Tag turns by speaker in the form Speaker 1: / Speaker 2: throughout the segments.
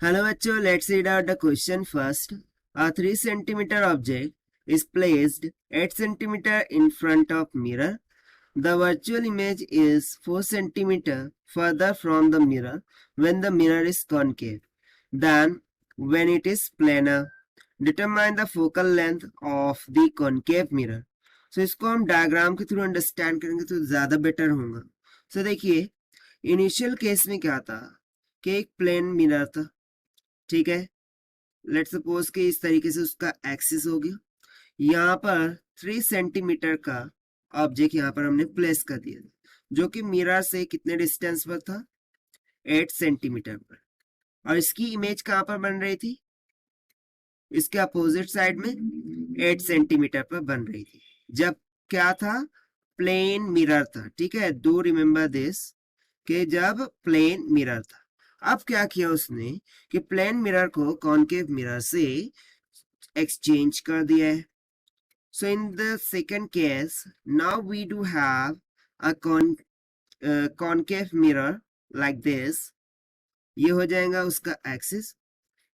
Speaker 1: Hello bachcho, let's read out the question first. A 3 centimeter object is placed 8 centimeter in front of mirror. The virtual image is 4 centimeter further from the mirror when the mirror is concave than when it is planar. Determine the focal length of the concave mirror. So इसको हम diagram के through understand करेंगे तो ज़्यादा better होगा. So देखिए initial case में क्या था कि एक प्लेन मिरर था, ठीक है. लेट्स सपोज कि इस तरीके से उसका एक्सिस हो गया. यहाँ पर 3 सेंटीमीटर का ऑब्जेक्ट यहाँ पर हमने प्लेस कर दिया जो कि मिरर से कितने डिस्टेंस पर था, 8 सेंटीमीटर पर. और इसकी इमेज कहाँ पर बन रही थी, इसके अपोजिट साइड में 8 सेंटीमीटर पर बन रही थी जब क्या था, प्लेन मिरर था. ठीक है, डू रिमेम्बर दिस कि जब प्लेन मिरर था. अब क्या किया उसने कि प्लेन मिरर को कॉनकेव मिरर से एक्सचेंज कर दिया है. So in the second case now we do have a concave mirror like this. ये हो जाएगा उसका एक्सिस.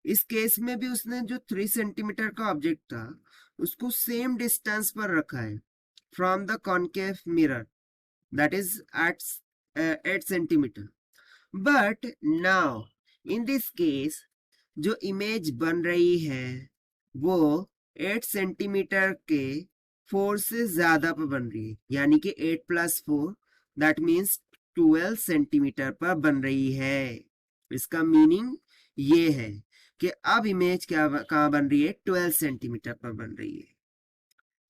Speaker 1: इस केस में भी उसने जो 3 सेंटीमीटर का ऑब्जेक्ट था उसको सेम डिस्टेंस पर रखा है from the concave mirror, that is at 8 centimetre. But now in this case जो इमेज बन रही है वो 8 सेंटीमीटर के 4 से ज्यादा पर बन रही है, यानी कि 8 + 4 दैट मीन्स 12 सेंटीमीटर पर बन रही है. इसका मीनिंग ये है कि अब इमेज क्या कहाँ बन रही है, 12 सेंटीमीटर पर बन रही है.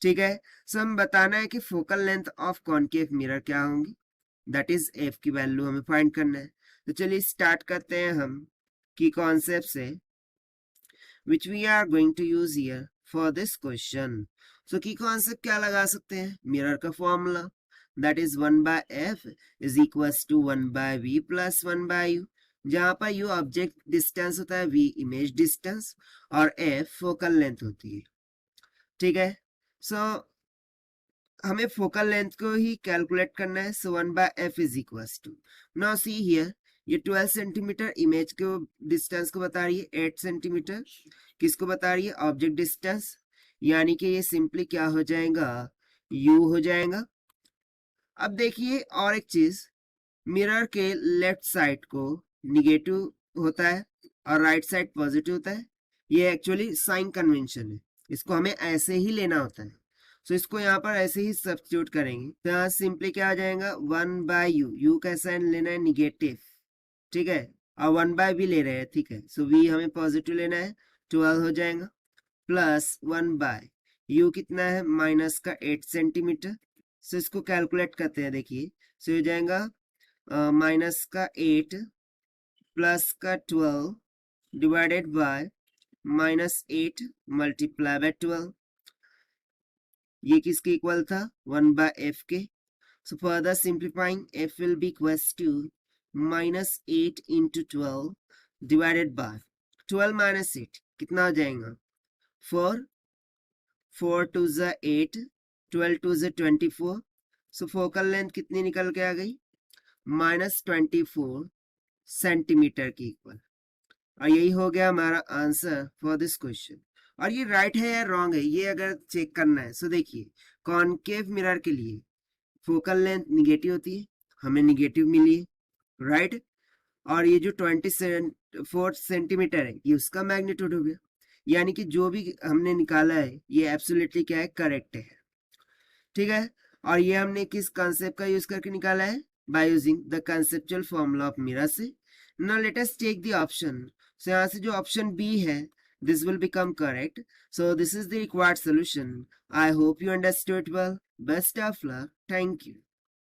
Speaker 1: ठीक है. सो हम बताना है कि focal length of concave mirror क्या होंगी, दैट इज एफ की वैल्यू हमें फाइंड करना है. तो चलिए स्टार्ट करते हैं हम की कॉन्सेप्ट से which we are going to use here for this question. So की कॉन्सेप्ट क्या लगा सकते हैं, मिरर का formula that is 1/f is equals to 1/v + 1/u, जहां पर u ऑब्जेक्ट डिस्टेंस होता है, v इमेज डिस्टेंस और f फोकल लेंथ होती है. ठीक है. सो हमें फोकल लेंथ को ही कैलकुलेट करना है. So 1/f is equals to, now see here ये 12 सेंटीमीटर इमेज को डिस्टेंस को बता रही है, 8 सेंटीमीटर किसको बता रही है, ऑब्जेक्ट डिस्टेंस, यानी कि ये सिंपली क्या हो जाएगा, u हो जाएगा. अब देखिए और एक चीज, मिरर के लेफ्ट साइड को निगेटिव होता है और राइट साइड पॉजिटिव होता है. ये एक्चुअली साइन कन्वेंशन है, इसको हमें ऐसे ही लेना होता है. सो इसको यहाँ पर ऐसे ही सब्स्टिट्यूट करेंगे तो यहाँ सिंपली क्या आ जाएगा, 1/u. u कैसा लेना है, निगेटिव. ठीक है, और 1/v ले रहे हैं. ठीक है, सो v हमें पॉजिटिव लेना है, 12 हो जाएगा प्लस 1/u कितना है, माइनस का 8 सेंटीमीटर. सो इसको कैलकुलेट करते हैं. देखिए सो हो जाएगा माइनस का 8 प्लस का 12 डिवाइडेड बाय -8 मल्टीप्लाई बाय 12. ये किसके इक्वल था, 1/f के. So further simplifying f will be equals to -8 into 12 divided by 12 - 8 कितना हो जाएगा, 4 4 2 ज़ा 8 12 2 ज़ा 24. सो फोकल लेंथ कितनी निकल के आ गई, -24 सेंटीमीटर की इक्वल. और यही हो गया हमारा आंसर फॉर दिस क्वेश्चन. और ये राइट है या रॉन्ग है ये अगर चेक करना है, सो देखिए कॉनकेव मिरर के लिए फोकल लेंथ निगेटिव होती है, हमें निगेटिव मिली है, राइट. और ये जो 24 सेंटीमीटर है ये उसका मैग्नीट्यूड हो गया, यानी कि जो भी हमने निकाला है ये एब्सोल्युटली क्या है, करेक्ट है. ठीक है. और ये हमने किस कॉन्सेप्ट का यूज करके निकाला है, by using the conceptual formula of mirror से. Now let us take the option. So यहाँ से जो ऑप्शन बी है this will become correct. So this is the required solution. I hope you understood well. Best of luck. Thank you.